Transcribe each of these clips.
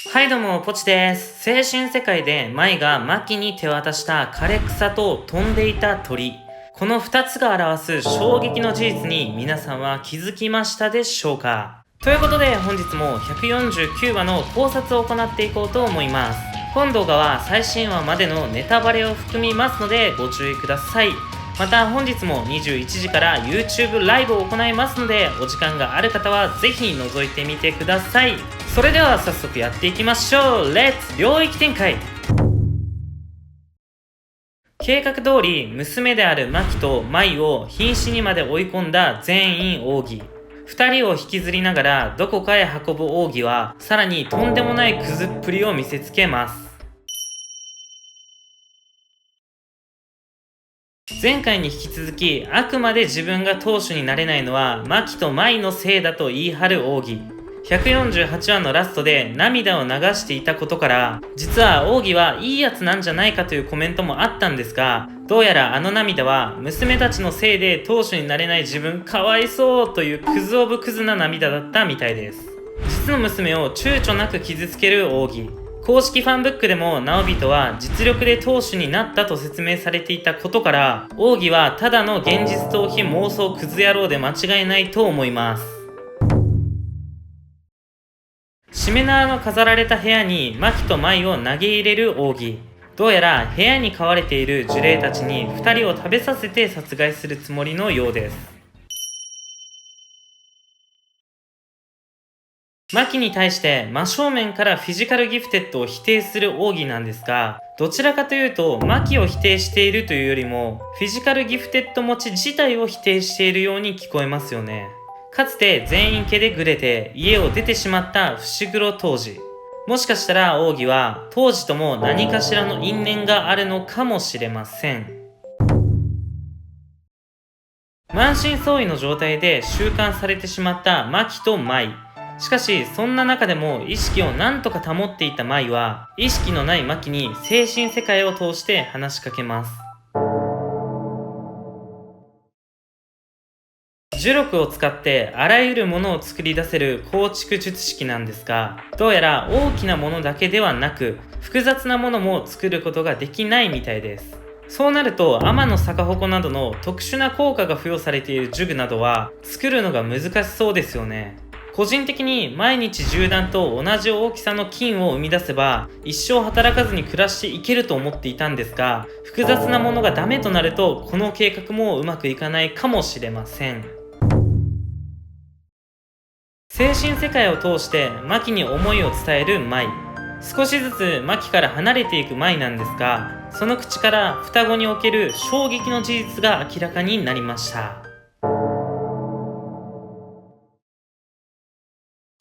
はいどうも、ポチです。青春世界で舞がマキに手渡した枯れ草と飛んでいた鳥。この2つが表す衝撃の事実に皆さんは気づきましたでしょうか？ということで本日も149話の考察を行っていこうと思います。本動画は最新話までのネタバレを含みますのでご注意ください。また本日も21時から YouTube ライブを行いますので、お時間がある方はぜひ覗いてみてください。それでは早速やっていきましょう。レッツ領域展開。計画通り娘であるマキとマイを瀕死にまで追い込んだ全員奥義。2人を引きずりながらどこかへ運ぶ奥義はさらにとんでもないクズっぷりを見せつけます。前回に引き続き、あくまで自分が当主になれないのはマキとマイのせいだと言い張る奥義。148話のラストで涙を流していたことから、実は奥義はいいやつなんじゃないかというコメントもあったんですが、どうやらあの涙は娘たちのせいで当主になれない自分かわいそうというクズオブクズな涙だったみたいです。実の娘を躊躇なく傷つける奥義。公式ファンブックでも直人は実力で当主になったと説明されていたことから、奥義はただの現実逃避妄想クズ野郎で間違いないと思います。しめ縄の飾られた部屋にマキとマイを投げ入れる奥義。どうやら部屋に飼われている呪霊たちに2人を食べさせて殺害するつもりのようです。マキに対して真正面からフィジカルギフテッドを否定する奥義なんですが、どちらかというとマキを否定しているというよりもフィジカルギフテッド持ち自体を否定しているように聞こえますよね。かつて全員毛でぐれて家を出てしまった伏黒当時。もしかしたら奥義は当時とも何かしらの因縁があるのかもしれません。満身創痍の状態で収監されてしまったマキとマイ。しかしそんな中でも意識を何とか保っていたマイは意識のないマキに精神世界を通して話しかけます。呪力を使ってあらゆるものを作り出せる構築術式なんですが、どうやら大きなものだけではなく複雑なものも作ることができないみたいです。そうなると天の逆鉾などの特殊な効果が付与されている呪具などは作るのが難しそうですよね。個人的に毎日銃弾と同じ大きさの金を生み出せば一生働かずに暮らしていけると思っていたんですが、複雑なものがダメとなるとこの計画もうまくいかないかもしれません。精神世界を通してマキに思いを伝えるマイ。少しずつマキから離れていくマイなんですが、その口から双子における衝撃の事実が明らかになりました。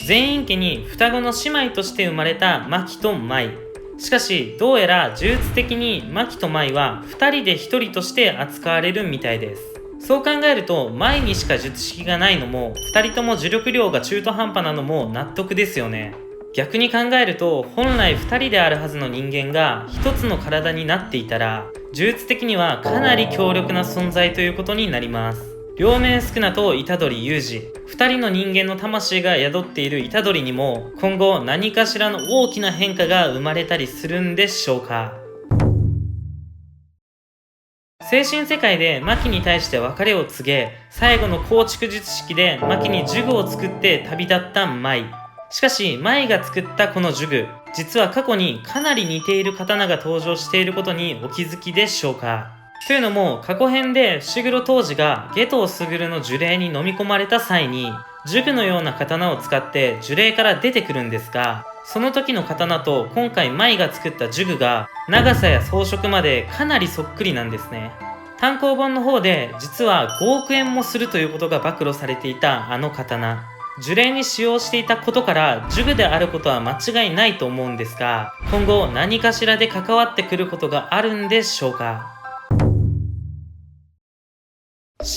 全員家に双子の姉妹として生まれたマキとマイ。しかしどうやら呪術的にマキとマイは2人で1人として扱われるみたいです。そう考えるとマイにしか術式がないのも2人とも呪力量が中途半端なのも納得ですよね。逆に考えると本来2人であるはずの人間が1つの体になっていたら呪術的にはかなり強力な存在ということになります。両面宿儺と虎杖裕二、2人の人間の魂が宿っている虎杖にも今後何かしらの大きな変化が生まれたりするんでしょうか。精神世界でマキに対して別れを告げ、最後の構築術式でマキに呪具を作って旅立ったマイ。しかしマイが作ったこの呪具、実は過去にかなり似ている刀が登場していることにお気づきでしょうか。というのも過去編で伏黒当時が夏油傑の呪霊に飲み込まれた際に呪具のような刀を使って呪霊から出てくるんですが、その時の刀と今回マイが作った呪具が長さや装飾までかなりそっくりなんですね。単行本の方で実は5億円もするということが暴露されていたあの刀、呪霊に使用していたことから呪具であることは間違いないと思うんですが、今後何かしらで関わってくることがあるんでしょうか。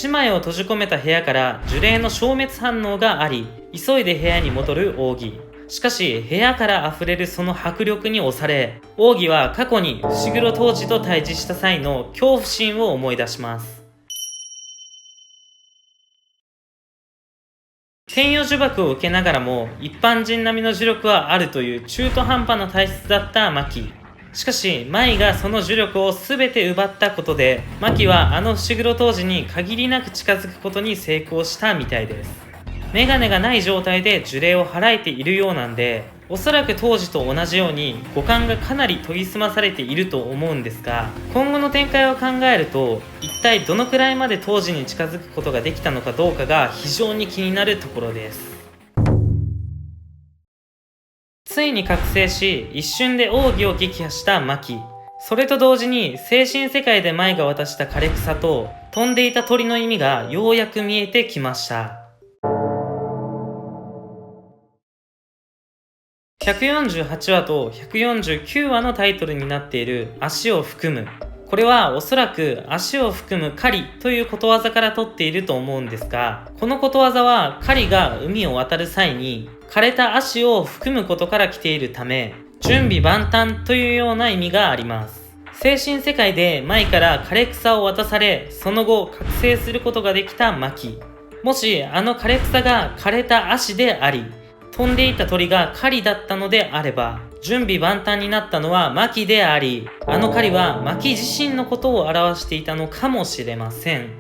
姉妹を閉じ込めた部屋から呪霊の消滅反応があり、急いで部屋に戻る奥義。しかし部屋から溢れるその迫力に押され、奥義は過去に伏黒当時と対峙した際の恐怖心を思い出します。天与呪縛を受けながらも一般人並みの呪力はあるという中途半端な体質だったマキ。しかし舞がその呪力を全て奪ったことで、マキはあの伏黒当時に限りなく近づくことに成功したみたいです。メガネがない状態で呪霊を払えているようなんで、おそらく当時と同じように五感がかなり研ぎ澄まされていると思うんですが、今後の展開を考えると一体どのくらいまで当時に近づくことができたのかどうかが非常に気になるところです。ついに覚醒し一瞬で奥義を撃破したマキ。それと同時に精神世界で舞が渡した枯れ草と飛んでいた鳥の意味がようやく見えてきました。148話と149話のタイトルになっている足を含む。これはおそらく足を含む狩りということわざから取っていると思うんですが、このことわざは狩りが海を渡る際に枯れた足を含むことから来ているため、準備万端というような意味があります。精神世界で舞から枯れ草を渡され、その後覚醒することができたマキ。もしあの枯れ草が枯れた足であり、飛んでいた鳥が狩りだったのであれば、準備万端になったのはマキであり、あの狩りはマキ自身のことを表していたのかもしれません。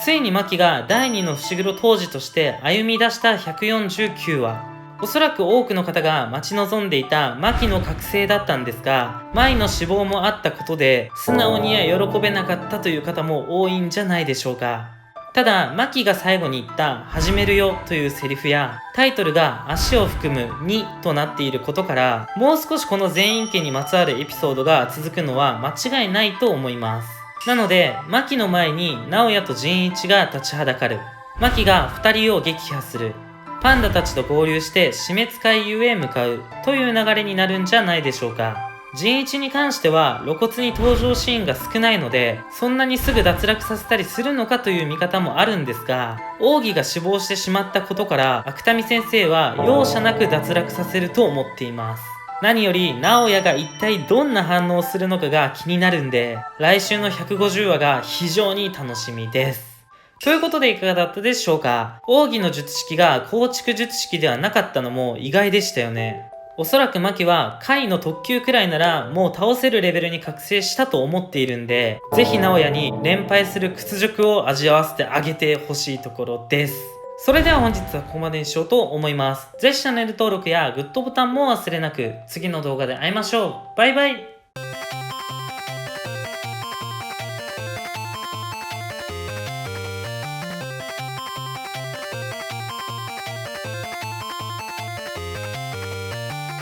ついにマキが第二の伏黒当時として歩み出した149話。おそらく多くの方が待ち望んでいたマキの覚醒だったんですが、舞の死亡もあったことで素直には喜べなかったという方も多いんじゃないでしょうか。ただ、マキが最後に言った始めるよというセリフやタイトルが足を含む2となっていることから、もう少しこの全員家にまつわるエピソードが続くのは間違いないと思います。なので、マキの前に直哉と仁一が立ちはだかる。マキが2人を撃破する。パンダたちと合流して死滅回遊へ向かうという流れになるんじゃないでしょうか。仁一に関しては露骨に登場シーンが少ないので、そんなにすぐ脱落させたりするのかという見方もあるんですが、奥義が死亡してしまったことから芥見先生は容赦なく脱落させると思っています。何より直哉が一体どんな反応をするのかが気になるんで、来週の150話が非常に楽しみです。ということでいかがだったでしょうか。奥義の術式が構築術式ではなかったのも意外でしたよね。おそらくマキは回の特級くらいならもう倒せるレベルに覚醒したと思っているんで、ぜひ直哉に連敗する屈辱を味わわせてあげてほしいところです。それでは本日はここまでにしようと思います。ぜひチャンネル登録やグッドボタンも忘れなく。次の動画で会いましょう。バイバイ。